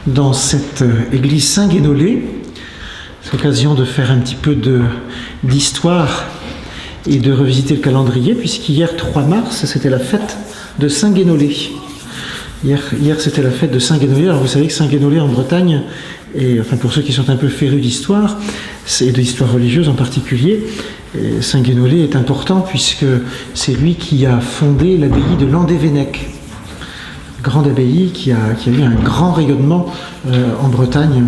dans cette église Saint-Guénolé. C'est l'occasion de faire un petit peu d'histoire et de revisiter le calendrier, puisqu'hier, 3 mars, c'était la fête de Saint-Guénolé. Hier, c'était la fête de Saint-Guénolé. Alors vous savez que Saint-Guénolé en Bretagne, et enfin pour ceux qui sont un peu férus d'histoire, et de l'histoire religieuse en particulier, Saint-Guénolé est important puisque c'est lui qui a fondé l'abbaye de Landévennec. Grande abbaye qui a eu un grand rayonnement en Bretagne,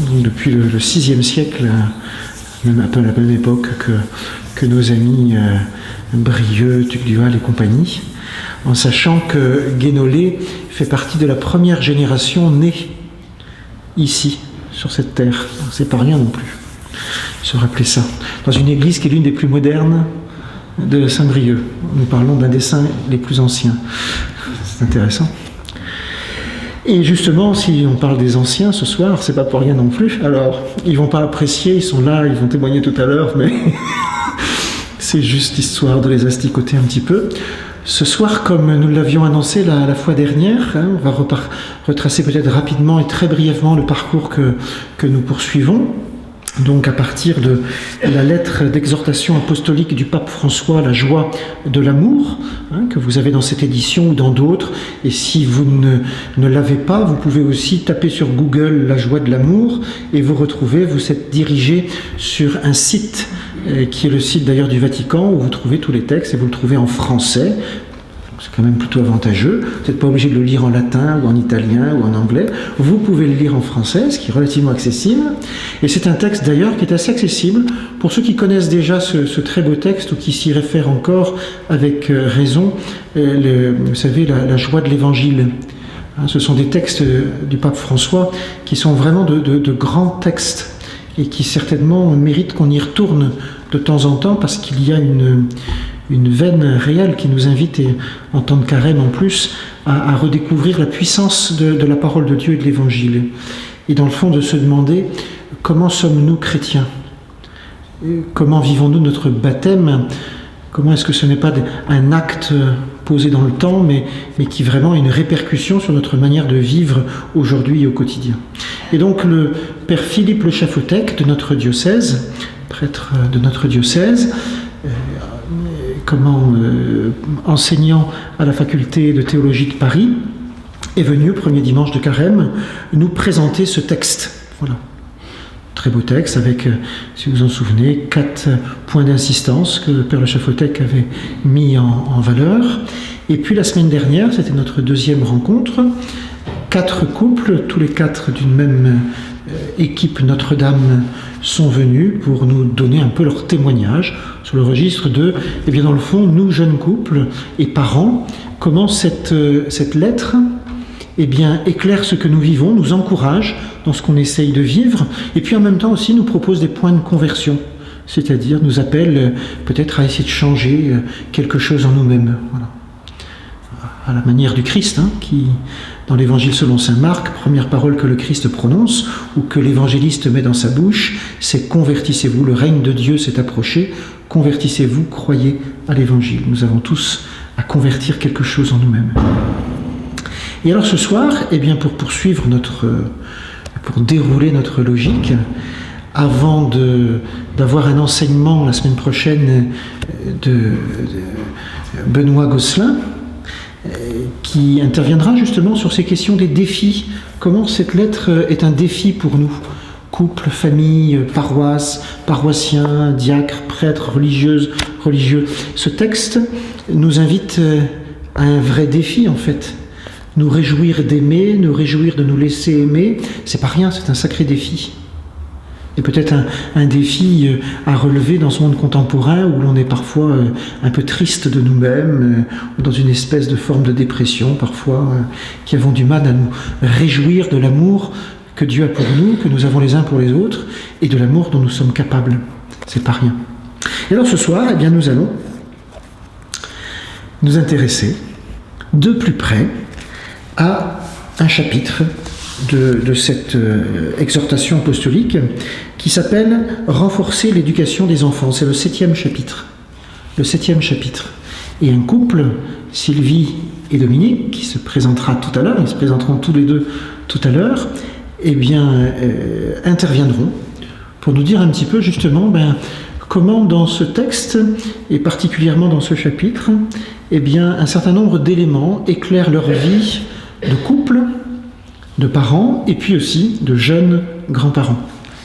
donc depuis le VIe siècle, même un peu à la même époque que nos amis Brieux, Tugdual et compagnie, en sachant que Guénolé fait partie de la première génération née ici, sur cette terre. C'est pas rien non plus, se rappeler ça. Dans une église qui est l'une des plus modernes de Saint-Brieuc. Nous parlons d'un des saints les plus anciens. C'est intéressant. Et justement, si on parle des anciens ce soir, c'est pas pour rien non plus. Alors, ils vont pas apprécier, ils sont là, ils vont témoigner tout à l'heure, mais c'est juste histoire de les asticoter un petit peu. Ce soir, comme nous l'avions annoncé la fois dernière, on va retracer peut-être rapidement et très brièvement le parcours que nous poursuivons. Donc à partir de la lettre d'exhortation apostolique du pape François, La joie de l'amour, que vous avez dans cette édition ou dans d'autres. Et si vous ne l'avez pas, vous pouvez aussi taper sur Google La joie de l'amour et vous êtes dirigé sur un site qui est le site d'ailleurs du Vatican où vous trouvez tous les textes et vous le trouvez en français. C'est quand même plutôt avantageux. Vous n'êtes pas obligé de le lire en latin ou en italien ou en anglais. Vous pouvez le lire en français, ce qui est relativement accessible. Et c'est un texte d'ailleurs qui est assez accessible pour ceux qui connaissent déjà ce très beau texte ou qui s'y réfèrent encore avec raison. Vous savez, la joie de l'Évangile. Ce sont des textes du pape François qui sont vraiment de grands textes et qui certainement méritent qu'on y retourne de temps en temps parce qu'il y a une veine réelle qui nous invite, et en temps de carême en plus, à redécouvrir la puissance de la parole de Dieu et de l'Évangile. Et dans le fond, de se demander comment sommes-nous chrétiens ? Comment vivons-nous notre baptême ? Comment est-ce que ce n'est pas un acte posé dans le temps, mais qui vraiment a une répercussion sur notre manière de vivre aujourd'hui et au quotidien. Et donc le père Philippe Le Chafothèque de notre diocèse, prêtre de notre diocèse, enseignant à la faculté de théologie de Paris, est venu, premier dimanche de carême, nous présenter ce texte. Voilà. Très beau texte avec, si vous en souvenez, 4 points d'insistance que le père Le Chafothèque avait mis en valeur. Et puis la semaine dernière, c'était notre deuxième rencontre, 4 couples, tous les 4 d'une même équipe Notre-Dame, sont venus pour nous donner un peu leur témoignage sur le registre de, dans le fond, nous jeunes couples et parents, comment cette lettre éclaire ce que nous vivons, nous encourage dans ce qu'on essaye de vivre, et puis en même temps aussi nous propose des points de conversion, c'est-à-dire nous appelle peut-être à essayer de changer quelque chose en nous-mêmes. Voilà. À la manière du Christ, qui, dans l'Évangile selon saint Marc, première parole que le Christ prononce, ou que l'évangéliste met dans sa bouche, c'est « Convertissez-vous, le règne de Dieu s'est approché, convertissez-vous, croyez à l'Évangile ». Nous avons tous à convertir quelque chose en nous-mêmes. Et alors ce soir, pour poursuivre pour dérouler notre logique, avant d'avoir un enseignement la semaine prochaine de Benoît Gosselin, qui interviendra justement sur ces questions des défis. Comment cette lettre est un défi pour nous, couple, famille, paroisse, paroissiens, diacres, prêtres, religieuses, religieux. Ce texte nous invite à un vrai défi en fait. Nous réjouir d'aimer, nous réjouir de nous laisser aimer, c'est pas rien, c'est un sacré défi. Et peut-être un défi à relever dans ce monde contemporain où l'on est parfois un peu triste de nous-mêmes, ou dans une espèce de forme de dépression parfois, qui avons du mal à nous réjouir de l'amour que Dieu a pour nous, que nous avons les uns pour les autres, et de l'amour dont nous sommes capables. C'est pas rien. Et alors ce soir, nous allons nous intéresser de plus près à un chapitre de cette exhortation apostolique qui s'appelle « Renforcer l'éducation des enfants ». C'est le 7e chapitre. Le 7e chapitre. Et un couple, Sylvie et Dominique, qui se présentera tout à l'heure, ils se présenteront tous les deux tout tout à l'heure, interviendront pour nous dire un petit peu justement comment dans ce texte, et particulièrement dans ce chapitre, un certain nombre d'éléments éclairent leur vie de couple, de parents, et puis aussi de jeunes grands-parents.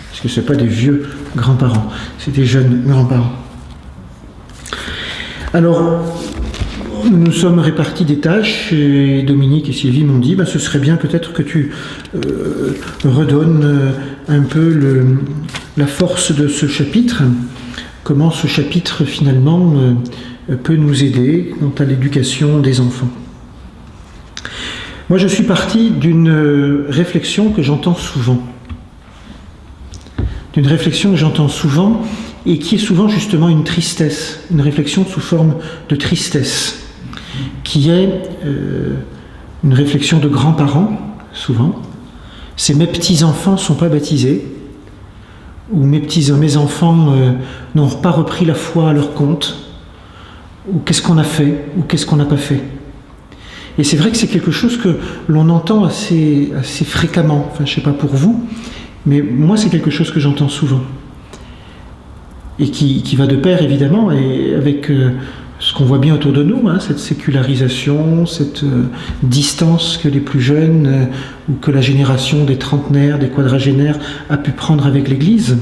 Parce que ce n'est pas des vieux grands-parents, c'est des jeunes grands-parents. Alors, nous sommes répartis des tâches, et Dominique et Sylvie m'ont dit, ce serait bien peut-être que tu redonnes un peu la force de ce chapitre, comment ce chapitre finalement peut nous aider quant à l'éducation des enfants. Moi, je suis parti d'une réflexion que j'entends souvent. Et qui est souvent justement une tristesse, une réflexion sous forme de tristesse, qui est une réflexion de grands-parents, souvent. C'est mes petits-enfants ne sont pas baptisés, ou mes enfants n'ont pas repris la foi à leur compte, ou qu'est-ce qu'on a fait, ou qu'est-ce qu'on n'a pas fait. Et c'est vrai que c'est quelque chose que l'on entend assez fréquemment, enfin je ne sais pas pour vous, mais moi c'est quelque chose que j'entends souvent. Et qui va de pair évidemment et avec ce qu'on voit bien autour de nous, cette sécularisation, cette distance que les plus jeunes ou que la génération des trentenaires, des quadragénaires a pu prendre avec l'Église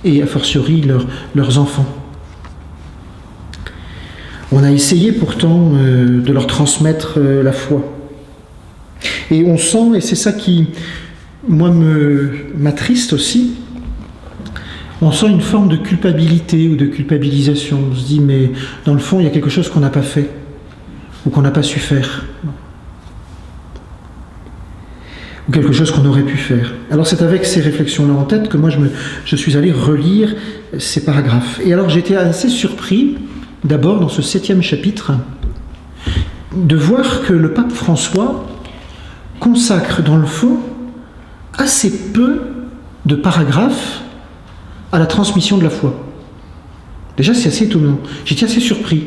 et a fortiori leurs enfants. On a essayé pourtant de leur transmettre la foi. Et on sent, et c'est ça qui, moi, m'attriste aussi, on sent une forme de culpabilité ou de culpabilisation. On se dit, mais dans le fond, il y a quelque chose qu'on n'a pas fait ou qu'on n'a pas su faire. Ou quelque chose qu'on aurait pu faire. Alors c'est avec ces réflexions-là en tête que moi je suis allé relire ces paragraphes. Et alors j'étais assez surpris, d'abord dans ce 7e chapitre, de voir que le pape François consacre dans le fond assez peu de paragraphes à la transmission de la foi. Déjà, c'est assez étonnant. J'étais assez surpris.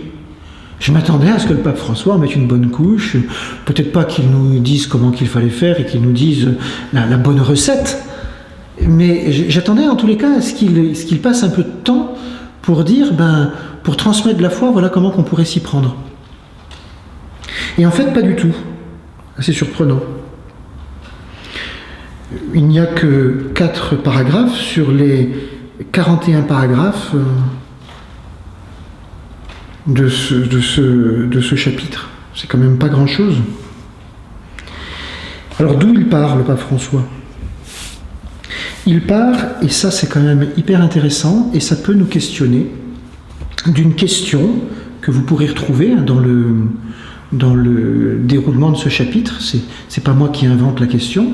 Je m'attendais à ce que le pape François mette une bonne couche, peut-être pas qu'il nous dise comment qu'il fallait faire et qu'il nous dise la bonne recette, mais j'attendais en tous les cas à ce qu'il passe un peu de temps pour dire, pour transmettre de la foi, voilà comment qu'on pourrait s'y prendre. Et en fait, pas du tout. Assez surprenant. Il n'y a que 4 paragraphes sur les 41 paragraphes de ce chapitre. C'est quand même pas grand-chose. Alors d'où il part, le pape François ? Il part, et ça c'est quand même hyper intéressant, et ça peut nous questionner, d'une question que vous pourrez retrouver dans le déroulement de ce chapitre. C'est pas moi qui invente la question,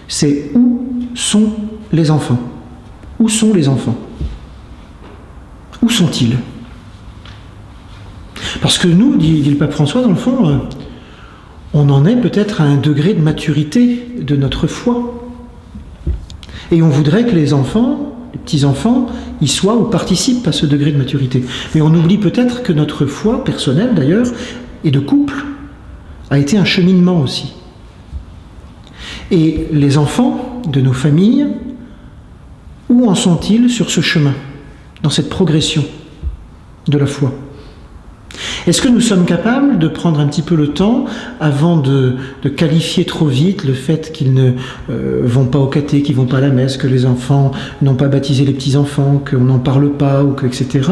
c'est où sont les enfants ? Où sont les enfants ? Où sont-ils ? Parce que nous, dit le pape François, dans le fond, on en est peut-être à un degré de maturité de notre foi. Et on voudrait que les enfants, les petits-enfants, y soient ou participent à ce degré de maturité. Mais on oublie peut-être que notre foi personnelle, d'ailleurs, et de couple, a été un cheminement aussi. Et les enfants de nos familles, où en sont-ils sur ce chemin, dans cette progression de la foi ? Est-ce que nous sommes capables de prendre un petit peu le temps avant de qualifier trop vite le fait qu'ils ne vont pas au caté, qu'ils ne vont pas à la messe, que les enfants n'ont pas baptisé les petits-enfants, qu'on n'en parle pas, etc.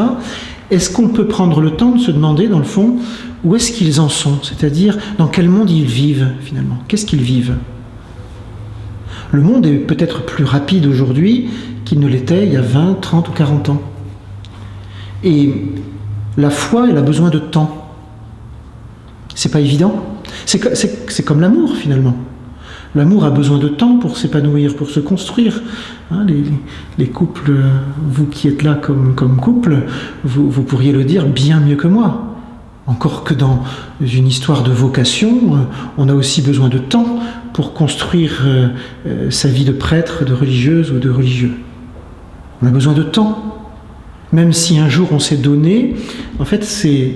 Est-ce qu'on peut prendre le temps de se demander, dans le fond, où est-ce qu'ils en sont ? C'est-à-dire, dans quel monde ils vivent, finalement ? Qu'est-ce qu'ils vivent ? Le monde est peut-être plus rapide aujourd'hui qu'il ne l'était il y a 20, 30 ou 40 ans. Et la foi, elle a besoin de temps. C'est pas évident. C'est comme l'amour, finalement. L'amour a besoin de temps pour s'épanouir, pour se construire. Les couples, vous qui êtes là comme couple, vous pourriez le dire bien mieux que moi. Encore que dans une histoire de vocation, on a aussi besoin de temps pour construire sa vie de prêtre, de religieuse ou de religieux. On a besoin de temps. Même si un jour on s'est donné, en fait c'est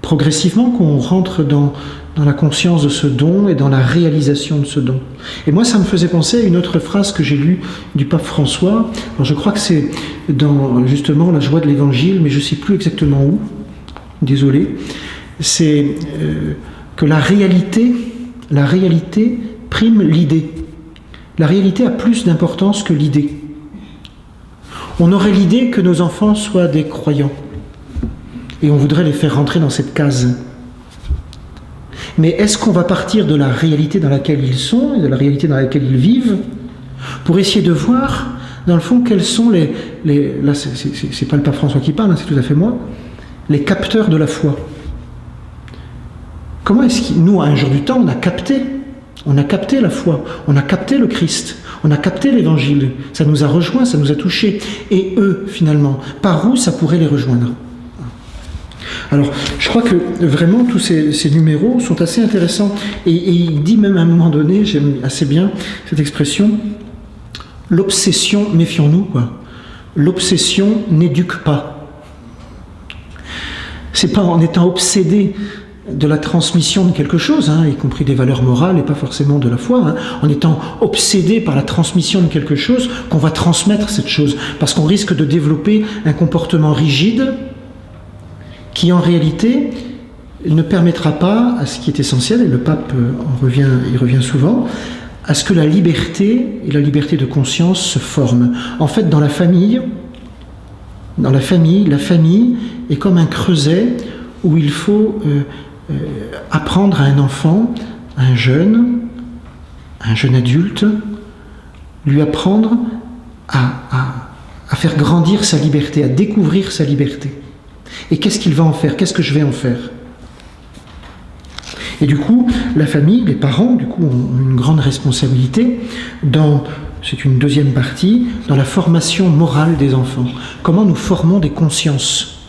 progressivement qu'on rentre dans la conscience de ce don et dans la réalisation de ce don. Et moi, ça me faisait penser à une autre phrase que j'ai lue du pape François. Alors, je crois que c'est dans, justement, la joie de l'Évangile, mais je ne sais plus exactement où. Désolé. C'est que la réalité prime l'idée. La réalité a plus d'importance que l'idée. On aurait l'idée que nos enfants soient des croyants. Et on voudrait les faire rentrer dans cette case. Mais est-ce qu'on va partir de la réalité dans laquelle ils sont et de la réalité dans laquelle ils vivent pour essayer de voir, dans le fond, quels sont là, c'est pas le pape François qui parle, hein, c'est tout à fait moi, les capteurs de la foi. Comment est-ce que nous, à un jour du temps, on a capté la foi, on a capté le Christ, on a capté l'Évangile, ça nous a rejoints, ça nous a touchés. Et eux, finalement, par où ça pourrait les rejoindre ? Alors, je crois que vraiment tous ces numéros sont assez intéressants. Et il dit même à un moment donné, j'aime assez bien cette expression, l'obsession, méfions-nous, quoi. L'obsession n'éduque pas. C'est pas en étant obsédé de la transmission de quelque chose, hein, y compris des valeurs morales et pas forcément de la foi, hein, en étant obsédé par la transmission de quelque chose qu'on va transmettre cette chose, parce qu'on risque de développer un comportement rigide qui en réalité ne permettra pas à ce qui est essentiel, et le pape y revient souvent, à ce que la liberté et la liberté de conscience se forment. En fait, dans la famille, la famille est comme un creuset où il faut apprendre à un enfant, à un jeune adulte, lui apprendre à faire grandir sa liberté, à découvrir sa liberté. Et qu'est-ce qu'il va en faire ? Qu'est-ce que je vais en faire ? Et du coup, la famille, les parents, du coup, ont une grande responsabilité c'est une deuxième partie, dans la formation morale des enfants. Comment nous formons des consciences ?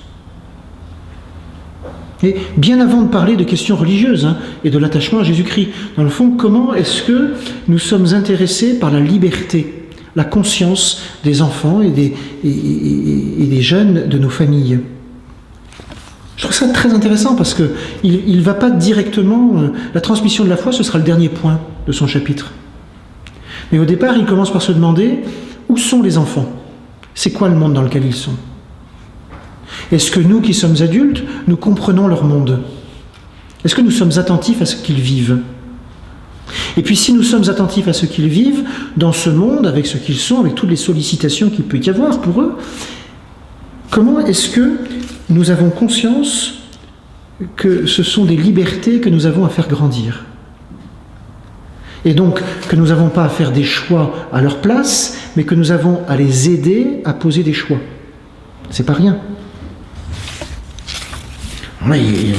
Et bien avant de parler de questions religieuses et de l'attachement à Jésus-Christ, dans le fond, comment est-ce que nous sommes intéressés par la liberté, la conscience des enfants et des jeunes de nos familles ? Je trouve ça très intéressant parce qu'il ne va pas directement... la transmission de la foi, ce sera le dernier point de son chapitre. Mais au départ, il commence par se demander où sont les enfants ? C'est quoi le monde dans lequel ils sont ? Est-ce que nous qui sommes adultes, nous comprenons leur monde ? Est-ce que nous sommes attentifs à ce qu'ils vivent ? Et puis si nous sommes attentifs à ce qu'ils vivent, dans ce monde, avec ce qu'ils sont, avec toutes les sollicitations qu'il peut y avoir pour eux, comment est-ce que nous avons conscience que ce sont des libertés que nous avons à faire grandir ? Et donc que nous n'avons pas à faire des choix à leur place, mais que nous avons à les aider à poser des choix. C'est pas rien. Là, il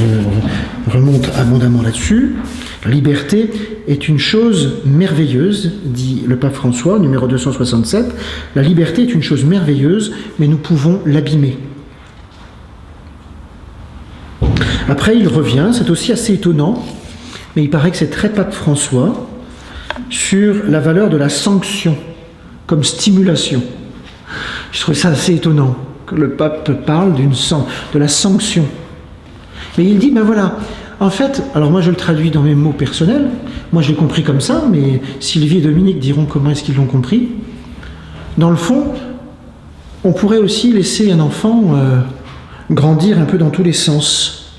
remonte abondamment là-dessus. La liberté est une chose merveilleuse, dit le pape François, numéro 267. La liberté est une chose merveilleuse, mais nous pouvons l'abîmer. Après, il revient, c'est aussi assez étonnant, mais il paraît que c'est très pape François, sur la valeur de la sanction comme stimulation. Je trouve ça assez étonnant que le pape parle de la sanction. Mais il dit, ben voilà, en fait, alors moi je le traduis dans mes mots personnels, moi je l'ai compris comme ça, mais Sylvie et Dominique diront comment est-ce qu'ils l'ont compris. Dans le fond, on pourrait aussi laisser un enfant grandir un peu dans tous les sens.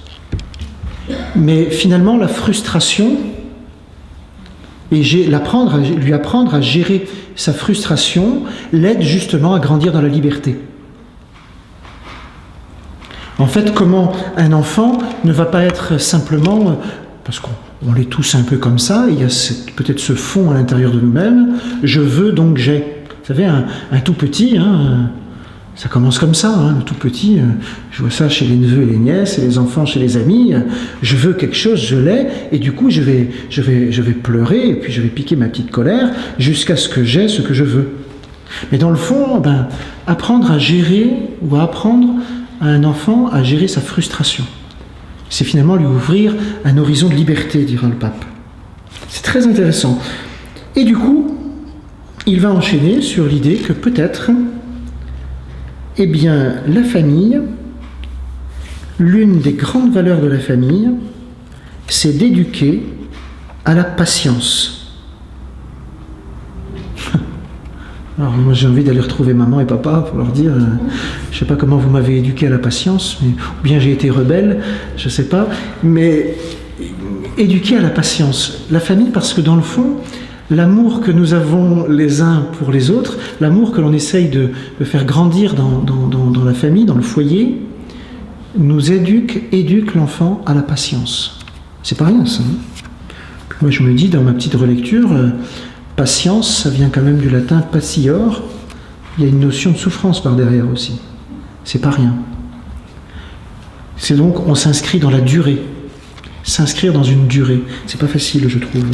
Mais finalement, la frustration, et lui apprendre à gérer sa frustration, l'aide justement à grandir dans la liberté. En fait, comment un enfant ne va pas être simplement, parce qu'on l'est tous un peu comme ça, il y a peut-être ce fond à l'intérieur de nous-mêmes, je veux donc j'ai. Vous savez, un tout petit, ça commence comme ça, le tout petit, je vois ça chez les neveux et les nièces, et les enfants chez les amis, je veux quelque chose, je l'ai, et du coup je vais pleurer, et puis je vais piquer ma petite colère, jusqu'à ce que j'ai ce que je veux. Mais dans le fond, apprendre à gérer, ou à apprendre à un enfant à gérer sa frustration, c'est finalement lui ouvrir un horizon de liberté, dira le pape. C'est très intéressant. Et du coup, il va enchaîner sur l'idée que peut-être, la famille l'une des grandes valeurs de la famille, c'est d'éduquer à la patience. Alors moi j'ai envie d'aller retrouver maman et papa pour leur dire, je sais pas comment vous m'avez éduqué à la patience, ou bien j'ai été rebelle, je sais pas, mais éduquer à la patience. La famille, parce que dans le fond, l'amour que nous avons les uns pour les autres, l'amour que l'on essaye de faire grandir dans la famille, dans le foyer, nous éduque l'enfant à la patience. C'est pas rien ça. Puis moi je me dis dans ma petite relecture, patience, ça vient quand même du latin patior. Il y a une notion de souffrance par derrière aussi. C'est pas rien. C'est donc, on s'inscrit dans la durée. S'inscrire dans une durée. C'est pas facile, je trouve.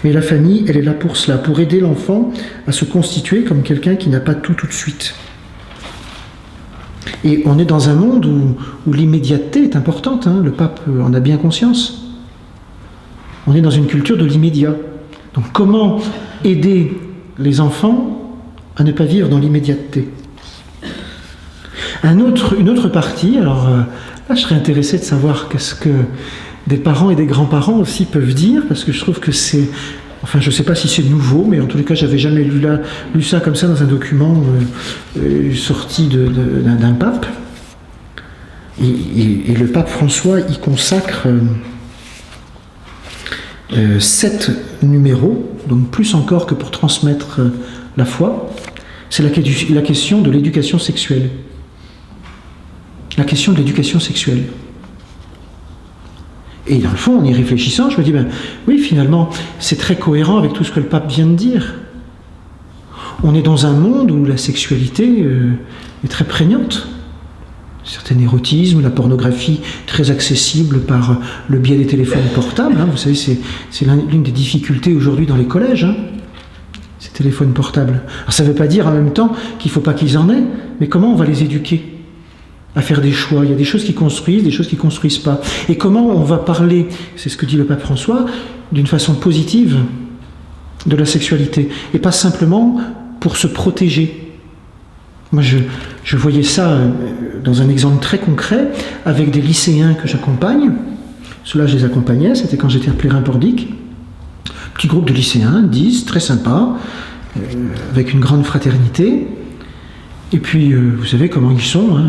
Mais la famille, elle est là pour cela, pour aider l'enfant à se constituer comme quelqu'un qui n'a pas tout de suite. Et on est dans un monde où l'immédiateté est importante. Le pape en a bien conscience. On est dans une culture de l'immédiat. Donc comment aider les enfants à ne pas vivre dans l'immédiateté? Une autre partie, alors là je serais intéressé de savoir qu'est-ce que des parents et des grands-parents aussi peuvent dire, parce que je trouve que c'est... Enfin, je ne sais pas si c'est nouveau, mais en tous les cas, j'avais jamais lu ça comme ça dans un document sorti d'un pape. Et le pape François y consacre 7 numéros, donc plus encore que pour transmettre la foi. C'est la question de l'éducation sexuelle. La question de l'éducation sexuelle. Et dans le fond, en y réfléchissant, je me dis, oui, finalement, c'est très cohérent avec tout ce que le pape vient de dire. On est dans un monde où la sexualité est très prégnante. Certain érotisme, la pornographie très accessible par le biais des téléphones portables. Vous savez, c'est l'une des difficultés aujourd'hui dans les collèges, ces téléphones portables. Alors ça ne veut pas dire en même temps qu'il ne faut pas qu'ils en aient, mais comment on va les éduquer à faire des choix? Il y a des choses qui construisent, des choses qui ne construisent pas. Et comment on va parler, c'est ce que dit le pape François, d'une façon positive de la sexualité, et pas simplement pour se protéger. Moi, je voyais ça dans un exemple très concret avec des lycéens que j'accompagne. Ceux-là, je les accompagnais, c'était quand j'étais à Plérin-Pordic. Petit groupe de lycéens, 10, très sympa, avec une grande fraternité. Et puis, vous savez comment ils sont,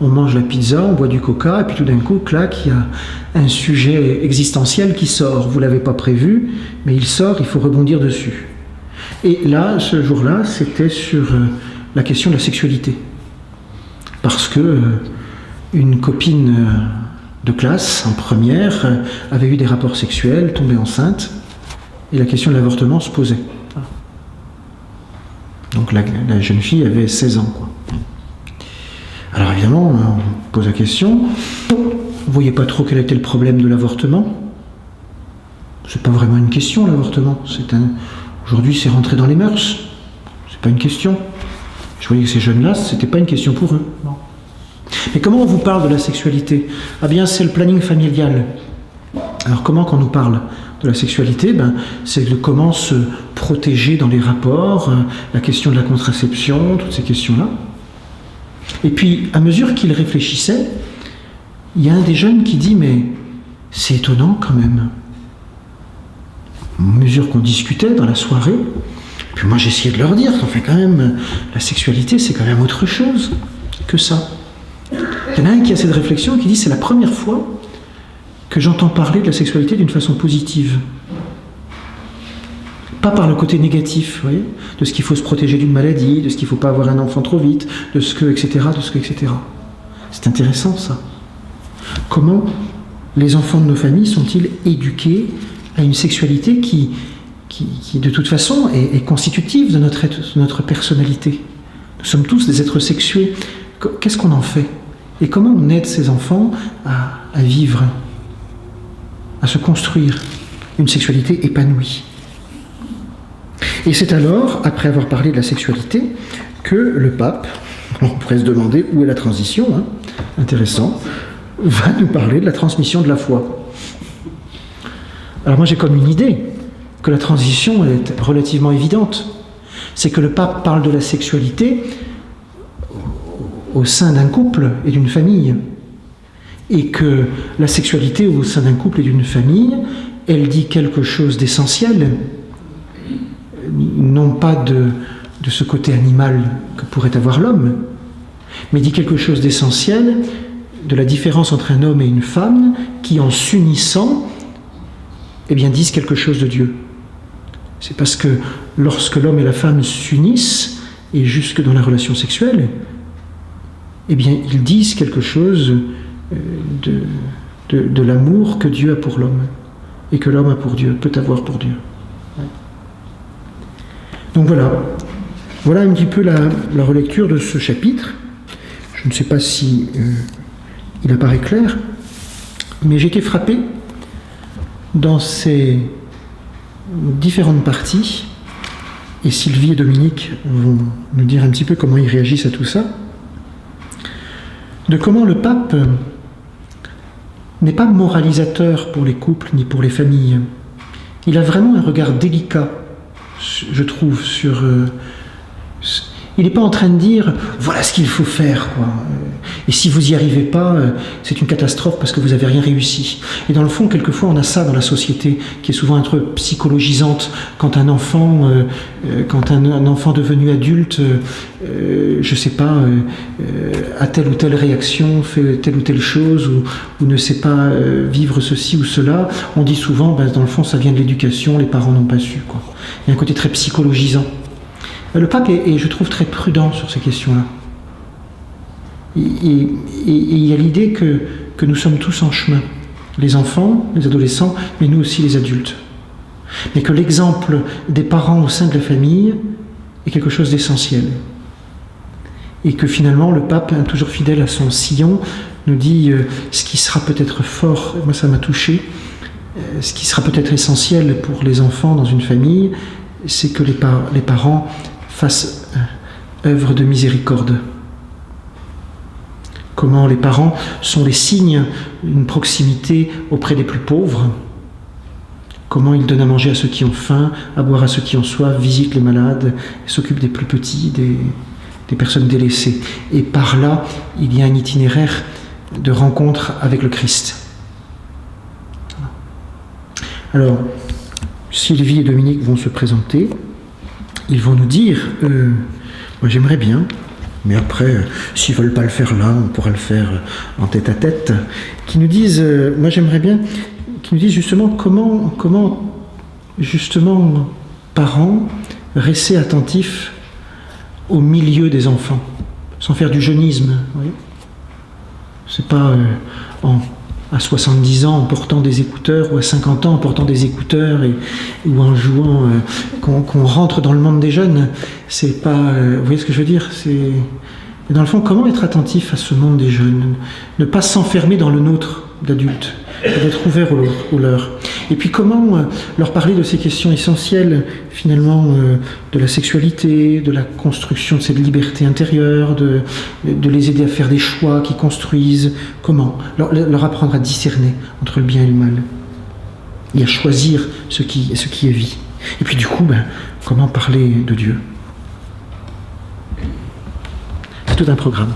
on mange la pizza, on boit du coca, et puis tout d'un coup, clac, il y a un sujet existentiel qui sort. Vous ne l'avez pas prévu, mais il sort, il faut rebondir dessus. Et là, ce jour-là, c'était sur la question de la sexualité. Parce que une copine de classe, en première, avait eu des rapports sexuels, tombée enceinte, et la question de l'avortement se posait. Donc la jeune fille avait 16 ans, quoi. Alors évidemment, on pose la question, vous ne voyez pas trop quel était le problème de l'avortement? C'est pas vraiment une question, l'avortement. Aujourd'hui, c'est rentré dans les mœurs. C'est pas une question. Je voyais que ces jeunes-là, c'était pas une question pour eux. Non. Mais comment on vous parle de la sexualité? Ah bien, c'est le planning familial. Alors comment, quand on nous parle de la sexualité, c'est de comment se protéger dans les rapports, la question de la contraception, toutes ces questions-là. Et puis, à mesure qu'il réfléchissait, il y a un des jeunes qui dit, mais c'est étonnant quand même. À mesure qu'on discutait dans la soirée, puis moi j'essayais de leur dire qu'en fait quand même, la sexualité c'est quand même autre chose que ça. Il y en a un qui a cette réflexion qui dit, c'est la première fois que j'entends parler de la sexualité d'une façon positive. Pas par le côté négatif, vous voyez, de ce qu'il faut se protéger d'une maladie, de ce qu'il ne faut pas avoir un enfant trop vite, de ce que, etc., de ce que, etc. C'est intéressant, ça. Comment les enfants de nos familles sont-ils éduqués à une sexualité qui de toute façon, est constitutive de notre personnalité? Nous sommes tous des êtres sexués. Qu'est-ce qu'on en fait? Et comment on aide ces enfants à vivre, à se construire une sexualité épanouie? Et c'est alors, après avoir parlé de la sexualité, que le pape, on pourrait se demander où est la transition, intéressant, va nous parler de la transmission de la foi. Alors moi j'ai comme une idée que la transition est relativement évidente. C'est que le pape parle de la sexualité au sein d'un couple et d'une famille. et que la sexualité au sein d'un couple et d'une famille, elle dit quelque chose d'essentiel, non pas de ce côté animal que pourrait avoir l'homme, mais dit quelque chose d'essentiel de la différence entre un homme et une femme qui, en s'unissant, eh bien, disent quelque chose de Dieu. C'est parce que lorsque l'homme et la femme s'unissent, et jusque dans la relation sexuelle, eh bien, ils disent quelque chose de l'amour que Dieu a pour l'homme, et que l'homme a pour Dieu, peut avoir pour Dieu. Donc voilà un petit peu la relecture de ce chapitre. Je ne sais pas si il apparaît clair, mais j'ai été frappé dans ces différentes parties, et Sylvie et Dominique vont nous dire un petit peu comment ils réagissent à tout ça, de comment le pape n'est pas moralisateur pour les couples ni pour les familles. Il a vraiment un regard délicat, je trouve, sur... il n'est pas en train de dire « voilà ce qu'il faut faire », quoi. Et si vous n'y arrivez pas, c'est une catastrophe parce que vous n'avez rien réussi. Et dans le fond, quelquefois, on a ça dans la société qui est souvent un peu psychologisante. Quand un enfant devenu adulte, je ne sais pas, a telle ou telle réaction, fait telle ou telle chose, ou ne sait pas vivre ceci ou cela, on dit souvent, dans le fond, ça vient de l'éducation, les parents n'ont pas su, quoi. Il y a un côté très psychologisant. Le pape est, je trouve, très prudent sur ces questions-là. Et il y a l'idée que nous sommes tous en chemin. Les enfants, les adolescents, mais nous aussi les adultes. Mais que l'exemple des parents au sein de la famille est quelque chose d'essentiel. Et que finalement, le pape, toujours fidèle à son sillon, nous dit ce qui sera peut-être fort, moi ça m'a touché, ce qui sera peut-être essentiel pour les enfants dans une famille, c'est que les parents fassent œuvre de miséricorde. Comment les parents sont les signes d'une proximité auprès des plus pauvres. Comment ils donnent à manger à ceux qui ont faim, à boire à ceux qui ont soif, visitent les malades, s'occupent des plus petits, des personnes délaissées. Et par là, il y a un itinéraire de rencontre avec le Christ. Alors, Sylvie et Dominique vont se présenter. Ils vont nous dire, moi j'aimerais bien, mais après, s'ils ne veulent pas le faire là, on pourra le faire en tête à tête, qui nous disent, moi j'aimerais bien, qui nous disent justement comment justement, parents, rester attentifs au milieu des enfants, sans faire du jeunisme. Vous voyez, c'est pas à 70 ans en portant des écouteurs, ou à 50 ans en portant des écouteurs, ou en jouant, qu'on rentre dans le monde des jeunes. C'est pas... vous voyez ce que je veux dire ? Mais dans le fond, comment être attentif à ce monde des jeunes ? Ne pas s'enfermer dans le nôtre d'adultes, d'être ouvert au leur. Et puis comment leur parler de ces questions essentielles, finalement, de la sexualité, de la construction de cette liberté intérieure, de les aider à faire des choix qui construisent. Comment leur apprendre à discerner entre le bien et le mal, et à choisir ce qui est vie. Et puis du coup, comment parler de Dieu ? C'est tout un programme.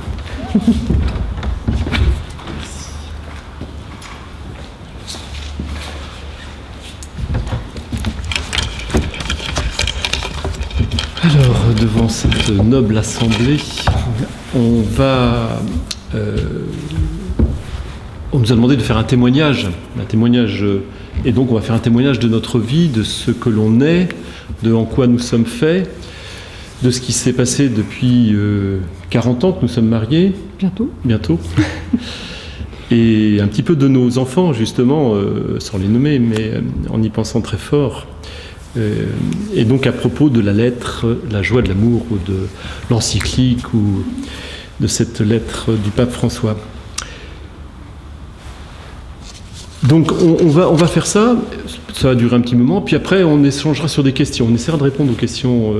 Alors, devant cette noble assemblée, on nous a demandé de faire un témoignage, et donc on va faire un témoignage de notre vie, de ce que l'on est, de en quoi nous sommes faits, de ce qui s'est passé depuis 40 ans que nous sommes mariés. Bientôt. Et un petit peu de nos enfants, justement, sans les nommer, mais en y pensant très fort. Et donc à propos de la lettre « La joie de l'amour » ou de l'encyclique ou de cette lettre du pape François. Donc on va faire ça va durer un petit moment, puis après on échangera sur des questions, on essaiera de répondre aux questions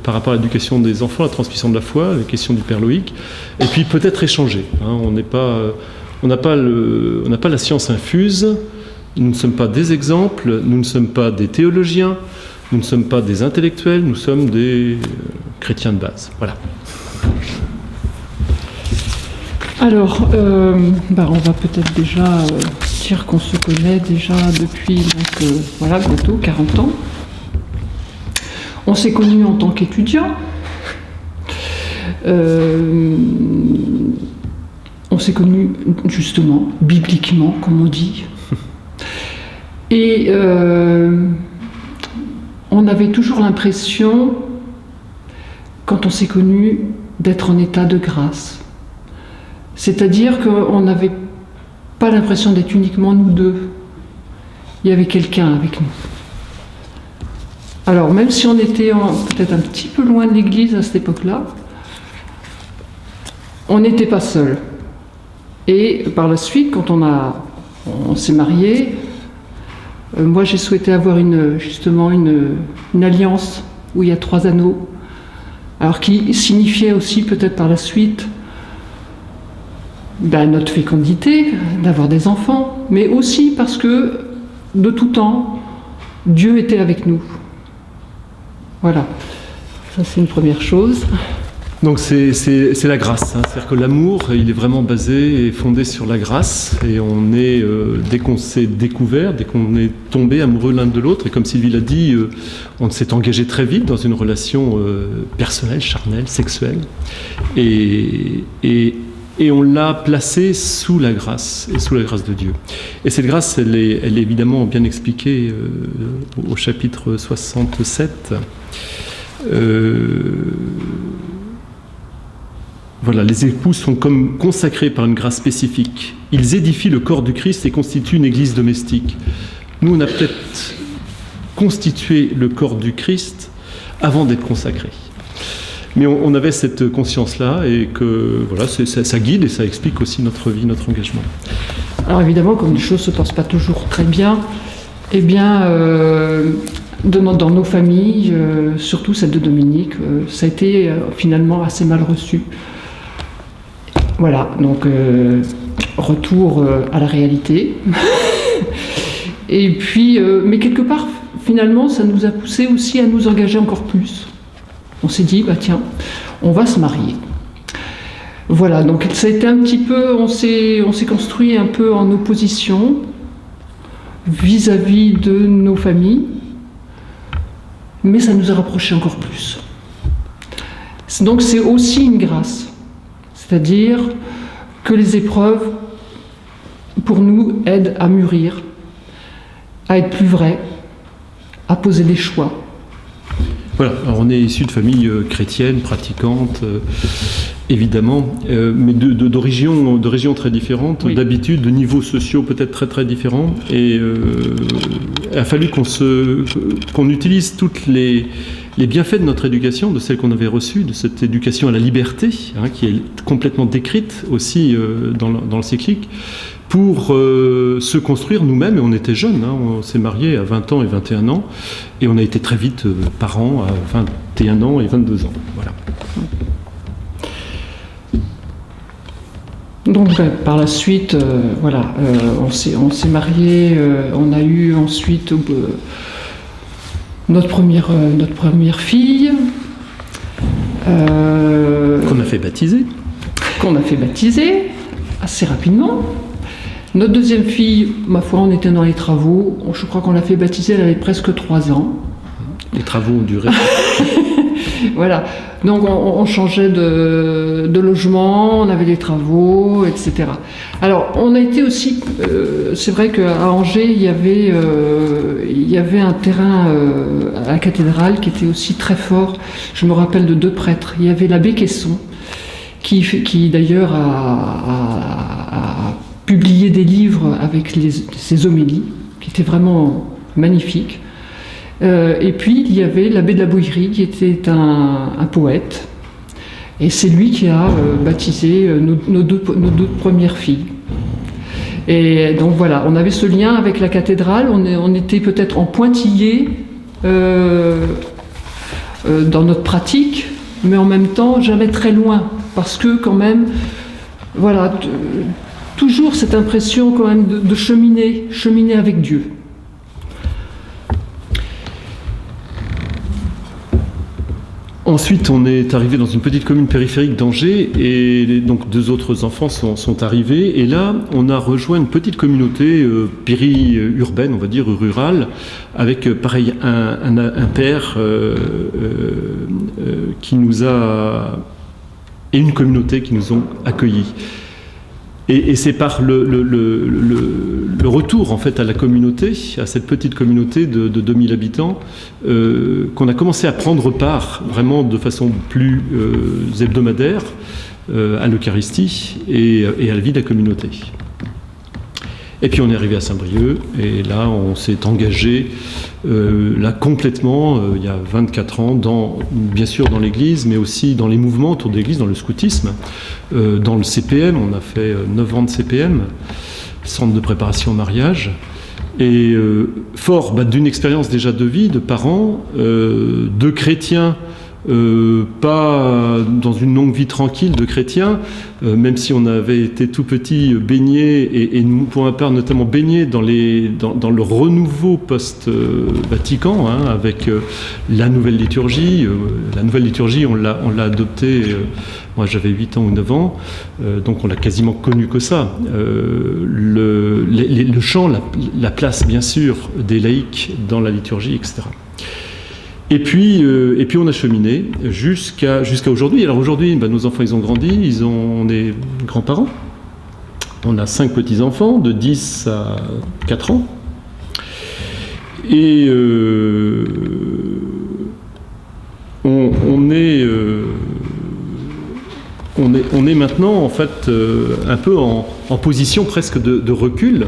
par rapport à l'éducation des enfants, la transmission de la foi, les questions du Père Loïc, et puis peut-être échanger. On n'a pas la science infuse. Nous ne sommes pas des exemples, nous ne sommes pas des théologiens, nous ne sommes pas des intellectuels, nous sommes des chrétiens de base. Voilà. Alors, on va peut-être déjà dire qu'on se connaît déjà depuis bientôt 40 ans. On s'est connus en tant qu'étudiants. On s'est connus justement, bibliquement, comme on dit. Et on avait toujours l'impression, quand on s'est connus, d'être en état de grâce. C'est-à-dire qu'on n'avait pas l'impression d'être uniquement nous deux. Il y avait quelqu'un avec nous. Alors, même si on était peut-être un petit peu loin de l'église à cette époque-là, on n'était pas seuls. Et par la suite, quand on s'est mariés, moi j'ai souhaité avoir une alliance où il y a 3 anneaux, alors qui signifiait aussi peut-être par la suite notre fécondité, d'avoir des enfants, mais aussi parce que de tout temps, Dieu était avec nous. Voilà, ça c'est une première chose. Donc c'est la grâce, hein. C'est-à-dire que l'amour, il est vraiment basé et fondé sur la grâce, et on est, dès qu'on s'est découvert, dès qu'on est tombé amoureux l'un de l'autre, et comme Sylvie l'a dit, on s'est engagé très vite dans une relation personnelle, charnelle, sexuelle, et on l'a placé sous la grâce, et sous la grâce de Dieu. Et cette grâce, elle est évidemment bien expliquée au chapitre 67. Voilà, les époux sont comme consacrés par une grâce spécifique. Ils édifient le corps du Christ et constituent une église domestique. Nous, on a peut-être constitué le corps du Christ avant d'être consacrés. Mais on avait cette conscience-là, et que voilà, ça guide et ça explique aussi notre vie, notre engagement. Alors évidemment, comme les choses ne se passent pas toujours très bien, eh bien, dans nos familles, surtout celle de Dominique, ça a été finalement assez mal reçu. Voilà, donc retour à la réalité. Et puis, mais quelque part, finalement, ça nous a poussé aussi à nous engager encore plus. On s'est dit, tiens, on va se marier. Voilà, donc ça a été un petit peu, on s'est construit un peu en opposition vis-à-vis de nos familles, mais ça nous a rapprochés encore plus. Donc c'est aussi une grâce. C'est-à-dire que les épreuves, pour nous, aident à mûrir, à être plus vrais, à poser des choix. Voilà, alors on est issu de familles chrétiennes, pratiquantes, évidemment, mais de régions très différentes, oui. D'habitudes, de niveaux sociaux peut-être très très différents, et il a fallu qu'on utilise toutes les bienfaits de notre éducation, de celle qu'on avait reçue, de cette éducation à la liberté, qui est complètement décrite aussi dans le cyclique, pour se construire nous-mêmes. Et on était jeunes, on s'est mariés à 20 ans et 21 ans, et on a été très vite parents à 21 ans et 22 ans. Voilà. Donc par la suite, on s'est mariés, on a eu ensuite notre première fille. Qu'on a fait baptiser. Assez rapidement. Notre deuxième fille, ma foi, on était dans les travaux. Je crois qu'on l'a fait baptiser, elle avait presque 3 ans. Les travaux ont duré. Voilà. Donc on changeait de logement, on avait des travaux, etc. Alors on a été aussi, c'est vrai qu'à Angers il y avait un terrain à la cathédrale qui était aussi très fort. Je me rappelle de 2 prêtres. Il y avait l'abbé Caisson qui d'ailleurs a publié des livres avec ses homélies qui étaient vraiment magnifiques. Et puis il y avait l'abbé de la Bouillerie qui était un poète, et c'est lui qui a baptisé nos deux premières filles. Et donc voilà, on avait ce lien avec la cathédrale, on était peut-être en pointillé dans notre pratique, mais en même temps jamais très loin, parce que quand même, voilà, toujours cette impression quand même de cheminer avec Dieu. Ensuite, on est arrivé dans une petite commune périphérique d'Angers et donc 2 autres enfants sont arrivés. Et là, on a rejoint une petite communauté péri-urbaine, on va dire rurale, avec pareil un père qui nous a et une communauté qui nous ont accueillis. Et c'est par le retour en fait à la communauté, à cette petite communauté de 2000 habitants, qu'on a commencé à prendre part vraiment de façon plus hebdomadaire à l'Eucharistie et à la vie de la communauté. Et puis on est arrivé à Saint-Brieuc et là on s'est engagé là complètement il y a 24 ans bien sûr dans l'église mais aussi dans les mouvements autour de l'église, dans le scoutisme, dans le CPM, on a fait 9 ans de CPM, centre de préparation au mariage, et fort d'une expérience déjà de vie, de parents, de chrétiens, pas dans une longue vie tranquille de chrétiens, même si on avait été tout petit baigné et nous, pour ma part notamment baigné dans le renouveau post-Vatican, avec la nouvelle liturgie. La nouvelle liturgie, on l'a adoptée, moi j'avais 8 ans ou 9 ans, donc on l'a quasiment connu que ça. Le chant, la place bien sûr des laïcs dans la liturgie, etc. Et puis on a cheminé jusqu'à aujourd'hui. Alors aujourd'hui, nos enfants ils ont grandi, on est grands-parents. On a 5 petits-enfants de 10 à 4 ans. Et on est maintenant en fait un peu en position presque de recul.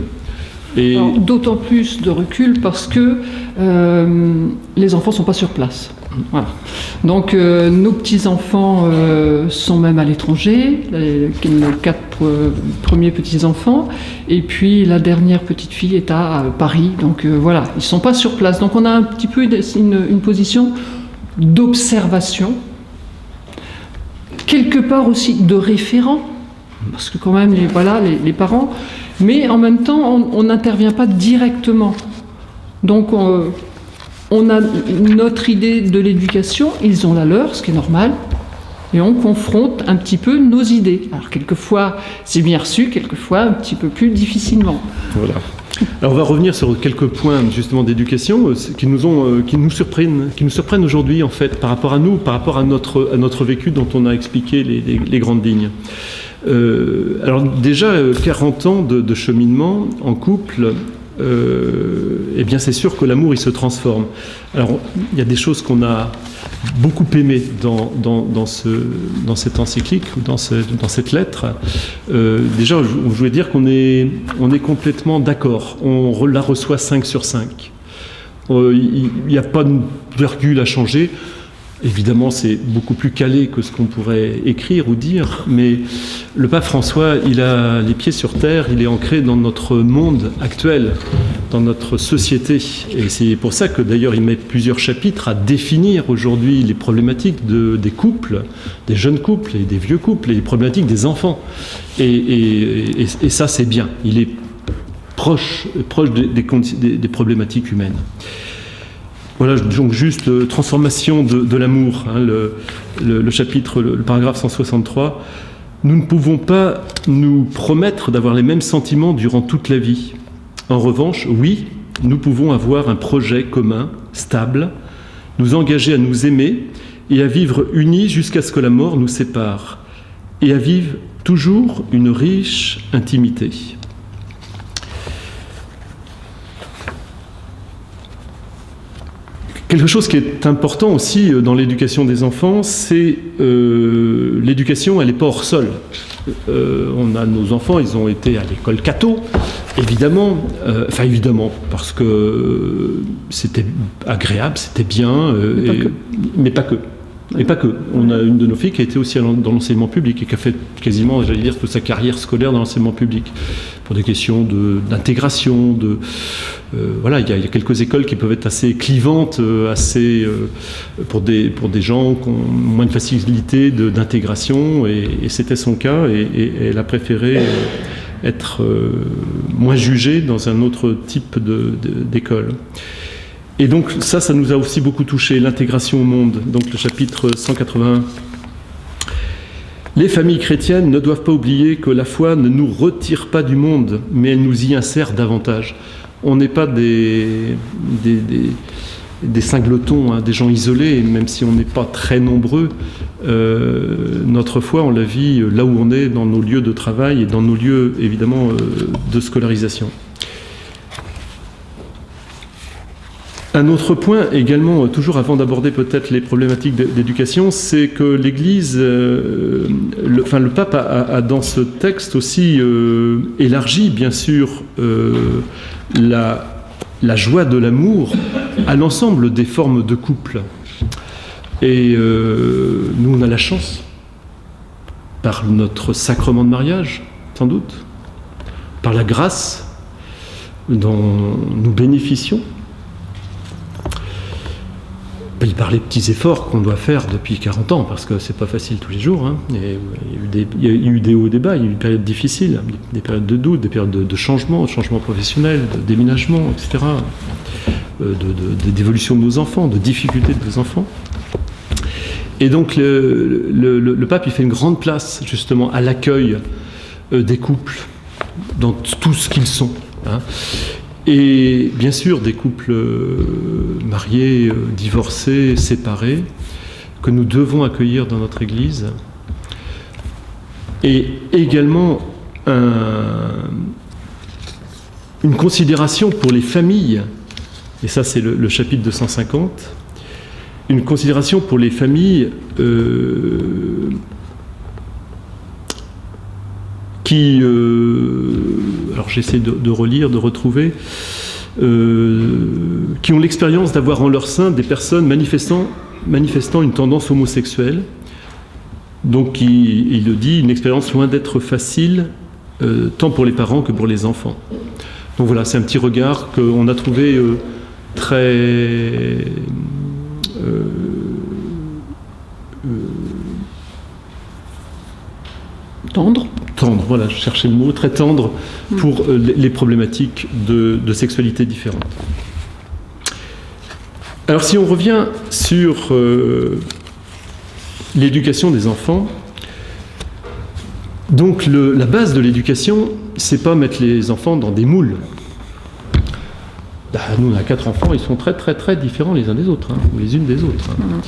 Et d'autant plus de recul parce que les enfants ne sont pas sur place. Voilà. Donc nos petits-enfants sont même à l'étranger, nos 4 premiers petits-enfants, et puis la dernière petite fille est à Paris. Donc voilà, ils ne sont pas sur place. Donc on a un petit peu une position d'observation, quelque part aussi de référent, parce que quand même les parents, mais en même temps on n'intervient pas directement. Donc on a notre idée de l'éducation, ils ont la leur, ce qui est normal, et on confronte un petit peu nos idées. Alors quelquefois c'est bien reçu, quelquefois un petit peu plus difficilement. Voilà. Alors on va revenir sur quelques points justement d'éducation qui nous surprennent aujourd'hui en fait par rapport à nous, par rapport à notre vécu dont on a expliqué les grandes lignes. Alors déjà 40 ans de cheminement en couple, eh bien c'est sûr que l'amour il se transforme. Alors il y a des choses qu'on a beaucoup aimées dans cette encyclique, dans cette lettre. Déjà je voulais dire qu'on est complètement d'accord. On la reçoit 5 sur 5. Il n'y a pas de virgule à changer. Évidemment, c'est beaucoup plus calé que ce qu'on pourrait écrire ou dire, mais le pape François, il a les pieds sur terre, il est ancré dans notre monde actuel, dans notre société. Et c'est pour ça que d'ailleurs il met plusieurs chapitres à définir aujourd'hui les problématiques des couples, des jeunes couples et des vieux couples, et les problématiques des enfants. Et ça, c'est bien. Il est proche des problématiques humaines. Voilà, donc juste transformation de l'amour, le chapitre, le paragraphe 163. Nous ne pouvons pas nous promettre d'avoir les mêmes sentiments durant toute la vie. En revanche, oui, nous pouvons avoir un projet commun, stable, nous engager à nous aimer et à vivre unis jusqu'à ce que la mort nous sépare, et à vivre toujours une riche intimité. Quelque chose qui est important aussi dans l'éducation des enfants, c'est l'éducation, elle n'est pas hors sol. On a nos enfants, ils ont été à l'école catho, évidemment, parce que c'était agréable, c'était bien, mais pas que. Et pas que. On a une de nos filles qui a été aussi dans l'enseignement public et qui a fait quasiment, j'allais dire, toute sa carrière scolaire dans l'enseignement public. Pour des questions d'intégration, voilà, il y a quelques écoles qui peuvent être assez clivantes, pour des gens qui ont moins de facilité d'intégration, et c'était son cas, et elle a préféré être moins jugée dans un autre type d'école. Et donc ça nous a aussi beaucoup touché, l'intégration au monde, donc le chapitre 181. Les familles chrétiennes ne doivent pas oublier que la foi ne nous retire pas du monde, mais elle nous y insère davantage. On n'est pas des singletons, hein, des gens isolés, même si on n'est pas très nombreux. Notre foi, on la vit là où on est, dans nos lieux de travail et dans nos lieux, évidemment, de scolarisation. Un autre point également, toujours avant d'aborder peut-être les problématiques d'éducation, c'est que l'Église, le pape a dans ce texte aussi élargi, bien sûr, la joie de l'amour à l'ensemble des formes de couple. Et nous, on a la chance, par notre sacrement de mariage, sans doute, par la grâce dont nous bénéficions, et par les petits efforts qu'on doit faire depuis 40 ans, parce que c'est pas facile tous les jours. Hein. Il y a eu des hauts et des bas, il y a eu des périodes difficiles, des périodes de doute, des périodes de changement professionnel, de déménagement, etc., d'évolution de nos enfants, de difficultés de nos enfants. Et donc le pape, il fait une grande place justement à l'accueil des couples dans tout ce qu'ils sont. Hein. Et bien sûr des couples mariés, divorcés, séparés, que nous devons accueillir dans notre Église. Et également une considération pour les familles, et ça c'est le chapitre 250, une considération pour les familles qui, alors j'essaie de relire, de retrouver, qui ont l'expérience d'avoir en leur sein des personnes manifestant une tendance homosexuelle. Donc il le dit, une expérience loin d'être facile, tant pour les parents que pour les enfants. Donc voilà, c'est un petit regard qu'on a trouvé très... Tendre, voilà, je cherchais le mot, très tendre pour les problématiques de sexualité différentes. Alors si on revient sur l'éducation des enfants, donc la base de l'éducation, c'est pas mettre les enfants dans des moules. Nous on a 4 enfants, ils sont très très très différents les uns des autres, hein, ou les unes des autres. Hein.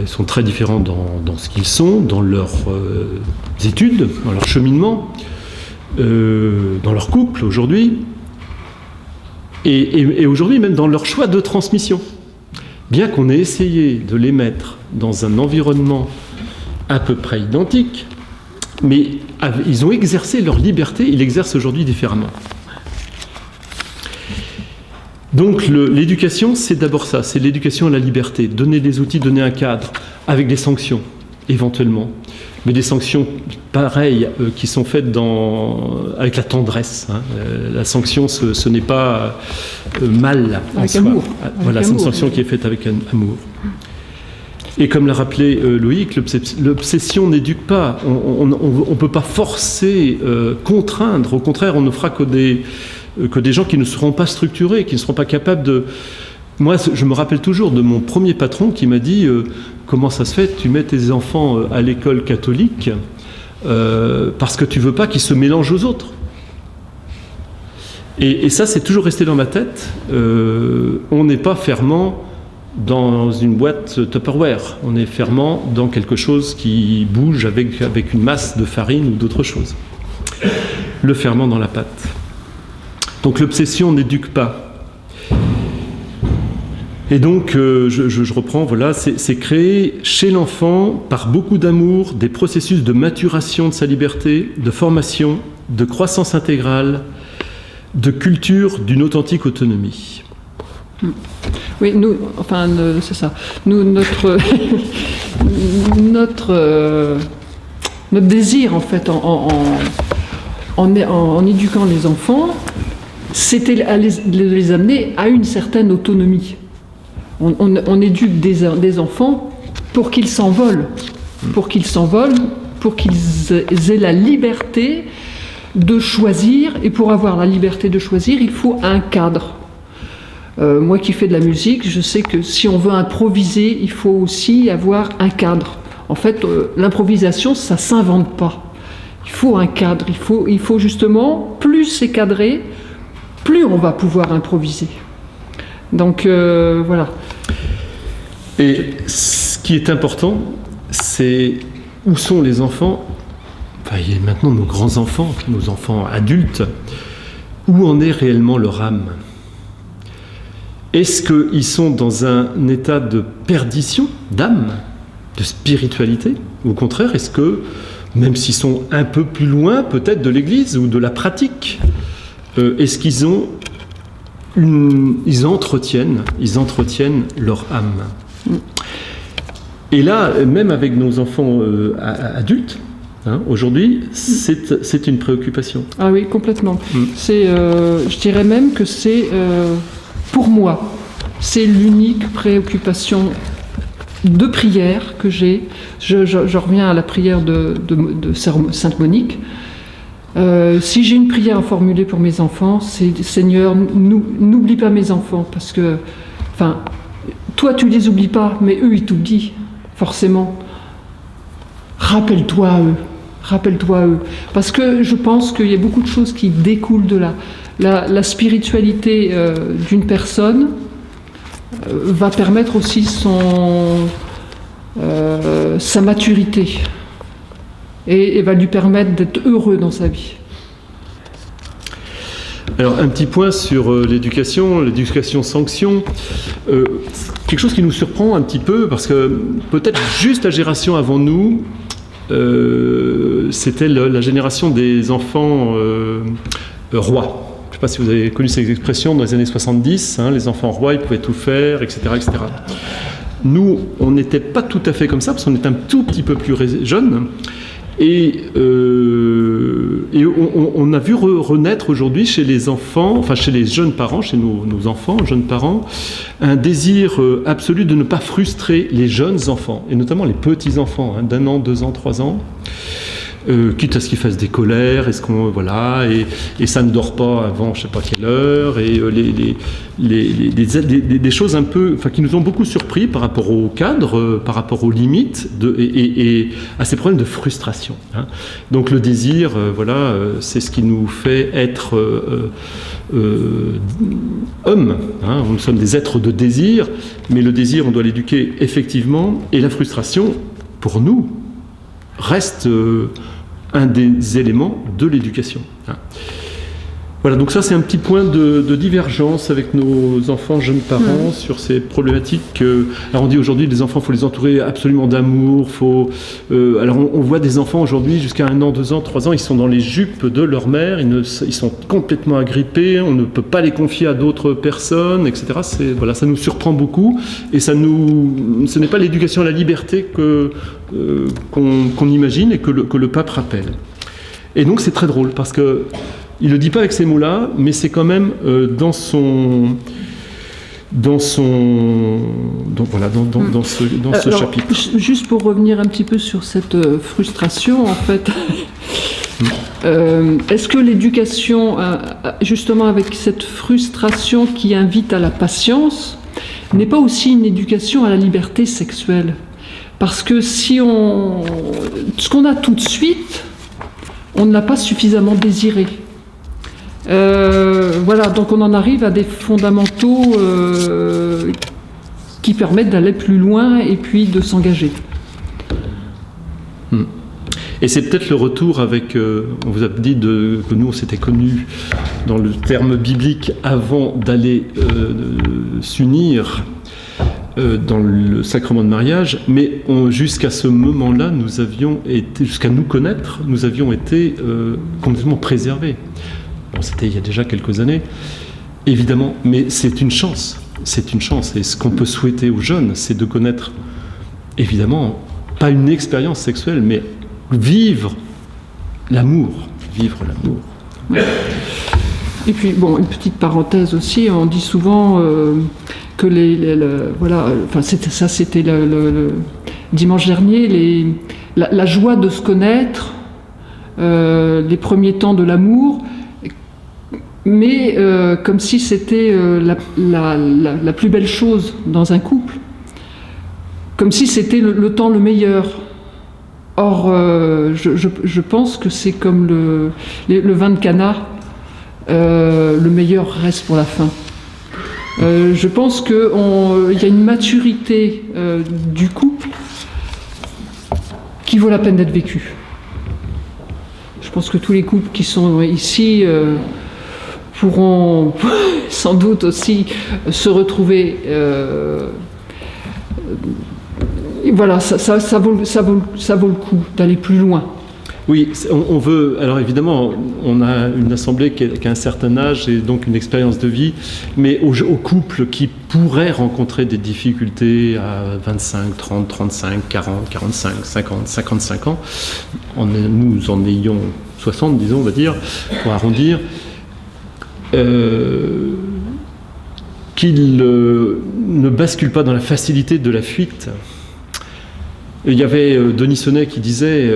Ils sont très différents dans ce qu'ils sont, dans leurs études, dans leur cheminement, dans leur couple aujourd'hui, et aujourd'hui même dans leur choix de transmission. Bien qu'on ait essayé de les mettre dans un environnement à peu près identique, mais ils ont exercé leur liberté, ils l'exercent aujourd'hui différemment. Donc l'éducation, c'est d'abord ça, c'est l'éducation à la liberté, donner des outils, donner un cadre, avec des sanctions, éventuellement, mais des sanctions pareilles qui sont faites avec la tendresse. Hein. La sanction, ce n'est pas mal en avec soi. Amour. Voilà, c'est une sanction qui est faite avec amour. Et comme l'a rappelé Loïc, l'obsession n'éduque pas, on ne peut pas forcer, contraindre, au contraire, on ne fera que des gens qui ne seront pas structurés, qui ne seront pas capables de... Moi, je me rappelle toujours de mon premier patron qui m'a dit comment ça se fait, tu mets tes enfants à l'école catholique parce que tu veux pas qu'ils se mélangent aux autres. Et ça, c'est toujours resté dans ma tête. On n'est pas fermement dans une boîte Tupperware. On est fermement dans quelque chose qui bouge avec une masse de farine ou d'autres choses. Le ferment dans la pâte. Donc l'obsession n'éduque pas. Et donc, je reprends, voilà, c'est créer chez l'enfant, par beaucoup d'amour, des processus de maturation de sa liberté, de formation, de croissance intégrale, de culture d'une authentique autonomie. Oui, nous, enfin, c'est ça. Nous, notre désir, en fait, en éduquant les enfants, c'était à les amener à une certaine autonomie. On éduque des enfants pour qu'ils s'envolent, pour qu'ils aient la liberté de choisir. Et pour avoir la liberté de choisir, il faut un cadre. Moi qui fais de la musique, je sais que si on veut improviser, il faut aussi avoir un cadre. En fait, l'improvisation, ça ne s'invente pas. Il faut un cadre, il faut justement, plus c'est cadré, plus on va pouvoir improviser. Donc voilà. Et ce qui est important, c'est où sont les enfants, enfin il y a maintenant nos grands-enfants, nos enfants adultes, où en est réellement leur âme ? Est-ce qu'ils sont dans un état de perdition d'âme, de spiritualité ? Ou au contraire, est-ce que, même s'ils sont un peu plus loin peut-être de l'Église ou de la pratique, est-ce qu'ils ont ils entretiennent leur âme ? Et là, même avec nos enfants adultes, aujourd'hui, c'est une préoccupation. Ah oui, complètement. Je dirais même que c'est, pour moi, c'est l'unique préoccupation de prière que j'ai. Je reviens à la prière de Sainte Monique. Si j'ai une prière à formuler pour mes enfants, c'est Seigneur, n'oublie pas mes enfants, parce que, enfin, toi tu les oublies pas, mais eux ils t'oublient, forcément. Rappelle-toi à eux, parce que je pense qu'il y a beaucoup de choses qui découlent de là. La spiritualité d'une personne va permettre aussi sa maturité. Et va lui permettre d'être heureux dans sa vie. Alors, un petit point sur l'éducation sanction. Quelque chose qui nous surprend un petit peu, parce que peut-être juste la génération avant nous, c'était la génération des enfants rois. Je ne sais pas si vous avez connu ces expressions dans les années 70, les enfants rois, ils pouvaient tout faire, etc. etc. Nous, on n'était pas tout à fait comme ça, parce qu'on était un tout petit peu plus jeunes. Et on a vu renaître aujourd'hui chez les enfants, enfin chez les jeunes parents, chez nos enfants, jeunes parents, un désir absolu de ne pas frustrer les jeunes enfants, et notamment les petits-enfants, d'1 an, 2 ans, 3 ans, quitte à ce qu'ils fassent des colères, et ça ne dort pas avant je ne sais pas quelle heure, et des choses un peu, enfin, qui nous ont beaucoup surpris par rapport au cadre, par rapport aux limites, et à ces problèmes de frustration. Donc le désir, c'est ce qui nous fait être hommes. Nous sommes des êtres de désir, mais le désir, on doit l'éduquer effectivement, et la frustration, pour nous, reste un des éléments de l'éducation. Voilà, donc ça c'est un petit point de divergence avec nos enfants, jeunes parents, sur ces problématiques. Alors on dit aujourd'hui les enfants, il faut les entourer absolument d'amour. Alors on voit des enfants aujourd'hui jusqu'à 1 an, 2 ans, 3 ans, ils sont dans les jupes de leur mère, ils sont complètement agrippés, on ne peut pas les confier à d'autres personnes, etc. Ça nous surprend beaucoup, et ce n'est pas l'éducation à la liberté qu'on imagine et que le pape rappelle. Et donc c'est très drôle, parce que il ne le dit pas avec ces mots-là, mais c'est quand même dans ce chapitre. Juste pour revenir un petit peu sur cette frustration, en fait, est-ce que l'éducation, justement avec cette frustration qui invite à la patience, n'est pas aussi une éducation à la liberté sexuelle ? Parce que ce qu'on a tout de suite, on ne l'a pas suffisamment désiré. Donc on en arrive à des fondamentaux qui permettent d'aller plus loin et puis de s'engager. Et c'est peut-être le retour avec, on vous a dit que nous on s'était connus dans le terme biblique avant d'aller s'unir dans le sacrement de mariage, mais jusqu'à ce moment-là, jusqu'à nous connaître, nous avions été complètement préservés. Bon, c'était il y a déjà quelques années, évidemment, mais c'est une chance. Et ce qu'on peut souhaiter aux jeunes, c'est de connaître, évidemment, pas une expérience sexuelle, mais vivre l'amour. Et puis, une petite parenthèse aussi, on dit souvent que c'était le dimanche dernier, la joie de se connaître, les premiers temps de l'amour, mais comme si c'était la plus belle chose dans un couple, comme si c'était le temps le meilleur. Or, je pense que c'est comme le vin de Cana, le meilleur reste pour la fin. Je pense qu'il y a une maturité du couple qui vaut la peine d'être vécue. Je pense que tous les couples qui sont ici pourront sans doute aussi se retrouver. Voilà, ça vaut le coup d'aller plus loin. Oui, on veut. Alors évidemment, on a une assemblée qui a un certain âge et donc une expérience de vie, mais aux couples qui pourraient rencontrer des difficultés à 25, 30, 35, 40, 45, 50, 55 ans, nous en ayons 60, disons, on va dire, pour arrondir, qu'ils ne basculent pas dans la facilité de la fuite. Il y avait Denis Sonnet qui disait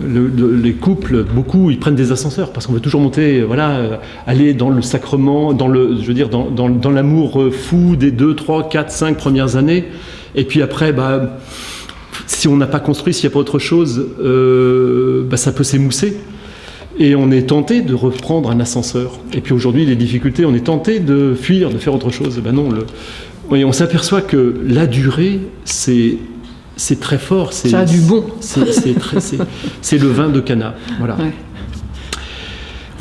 les couples, beaucoup, ils prennent des ascenseurs parce qu'on veut toujours monter, aller dans le sacrement, dans l'amour fou des 2, 3, 4, 5 premières années. Et puis après, si on n'a pas construit, s'il n'y a pas autre chose, ça peut s'émousser. Et on est tenté de reprendre un ascenseur. Et puis aujourd'hui, les difficultés, on est tenté de fuir, de faire autre chose. Et on s'aperçoit que la durée, c'est très fort. Ça a du bon. C'est le vin de Cana. Voilà. Ouais.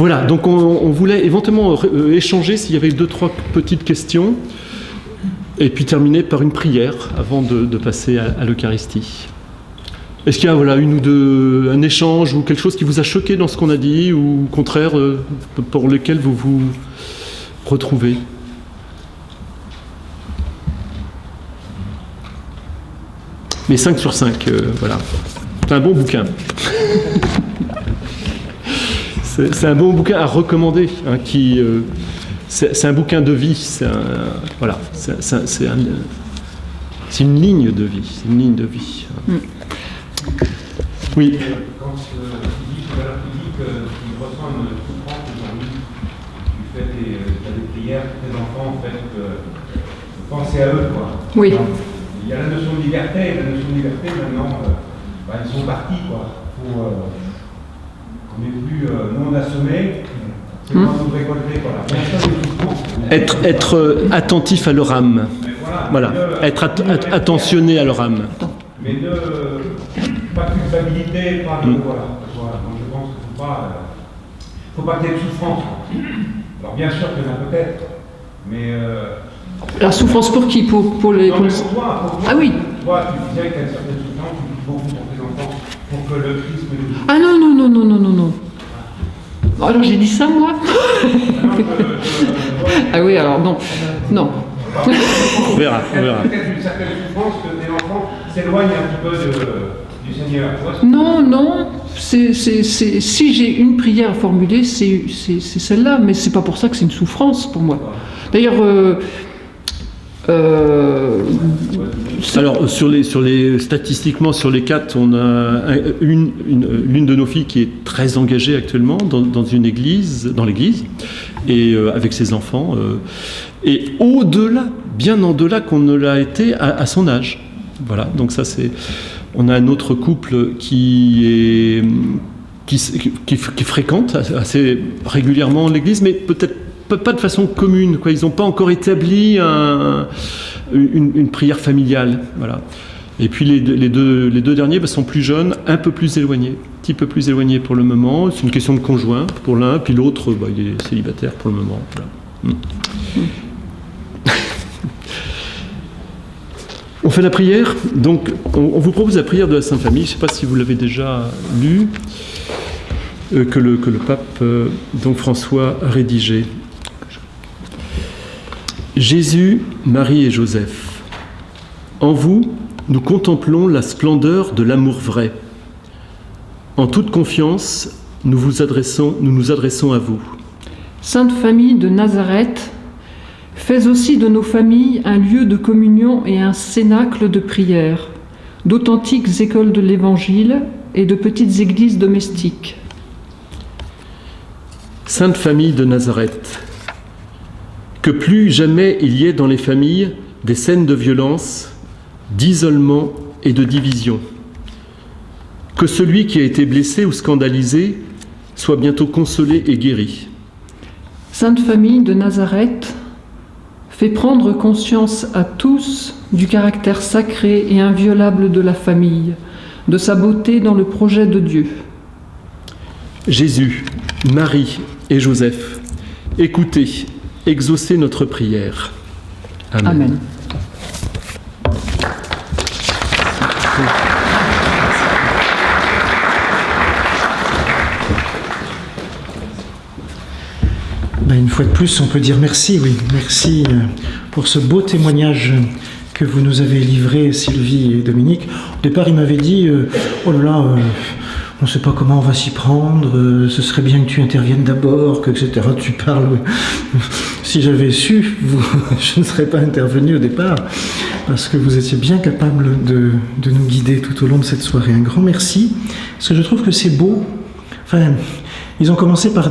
Voilà, donc on voulait éventuellement échanger s'il y avait 2-3 petites questions, et puis terminer par une prière avant de passer à l'Eucharistie. Est-ce qu'il y a un échange ou quelque chose qui vous a choqué dans ce qu'on a dit, ou au contraire, pour lequel vous vous retrouvez ? Mais 5 sur 5, voilà. C'est un bon bouquin. C'est un bon bouquin à recommander, hein, c'est un bouquin de vie, c'est une ligne de vie, c'est une ligne de vie. Oui. Quand tu dis qu'il ressent une souffrance aujourd'hui, tu fais des prières pour tes enfants, en fait, penser à eux, quoi. Oui. Il y a la notion de liberté, maintenant, ils sont partis, quoi. On n'est plus non assommés, c'est quand on récolter, voilà. Être attentif à leur âme. Voilà. Être attentionné à leur âme. Mais pas de culpabilité, pas de. Voilà. Donc je pense qu'il ne faut pas qu'il y ait de souffrance. Alors bien sûr qu'il y en a peut-être, mais. La souffrance pour qui? Pour les. Non, mais pour toi. Ah oui. Toi, tu disais qu'il y a une certaine souffrance, tu dis beaucoup pour tes enfants, pour que le Christ me. Ah non. Alors j'ai dit ça, moi? Ah oui, alors non. On verra. Peut-être une certaine souffrance que tes enfants s'éloignent un petit peu du Seigneur. Non. Si j'ai une prière à formuler, c'est celle-là, mais c'est pas pour ça que c'est une souffrance pour moi. D'ailleurs, alors statistiquement sur les 4, on a l'une de nos filles qui est très engagée actuellement dans l'église et avec ses enfants et au-delà, bien en-delà qu'on ne l'a été à son âge. Voilà, donc ça c'est. On a un autre couple qui fréquente assez régulièrement l'église, mais peut-être pas de façon commune, quoi. Ils n'ont pas encore établi une prière familiale, voilà. Et puis les deux derniers sont plus jeunes, un peu plus éloignés, un petit peu plus éloignés pour le moment. C'est une question de conjoint pour l'un, puis l'autre, il est célibataire pour le moment. Voilà. On fait la prière. Donc, on vous propose la prière de la Sainte Famille. Je ne sais pas si vous l'avez déjà lue, que le pape donc François a rédigé. Jésus, Marie et Joseph, en vous, nous contemplons la splendeur de l'amour vrai. En toute confiance, nous nous adressons à vous. Sainte Famille de Nazareth, fais aussi de nos familles un lieu de communion et un cénacle de prière, d'authentiques écoles de l'Évangile et de petites églises domestiques. Sainte Famille de Nazareth, que plus jamais il y ait dans les familles des scènes de violence, d'isolement et de division. Que celui qui a été blessé ou scandalisé soit bientôt consolé et guéri. Sainte Famille de Nazareth, fais prendre conscience à tous du caractère sacré et inviolable de la famille, de sa beauté dans le projet de Dieu. Jésus, Marie et Joseph, écoutez, exaucez notre prière. Amen. Amen. Une fois de plus, on peut dire merci, oui. Merci pour ce beau témoignage que vous nous avez livré, Sylvie et Dominique. Au départ, il m'avait dit oh là là, on ne sait pas comment on va s'y prendre, ce serait bien que tu interviennes d'abord, que, etc. Tu parles. Si j'avais su, je ne serais pas intervenu au départ, parce que vous étiez bien capable de nous guider tout au long de cette soirée. Un grand merci, parce que je trouve que c'est beau. Enfin, ils ont commencé par dire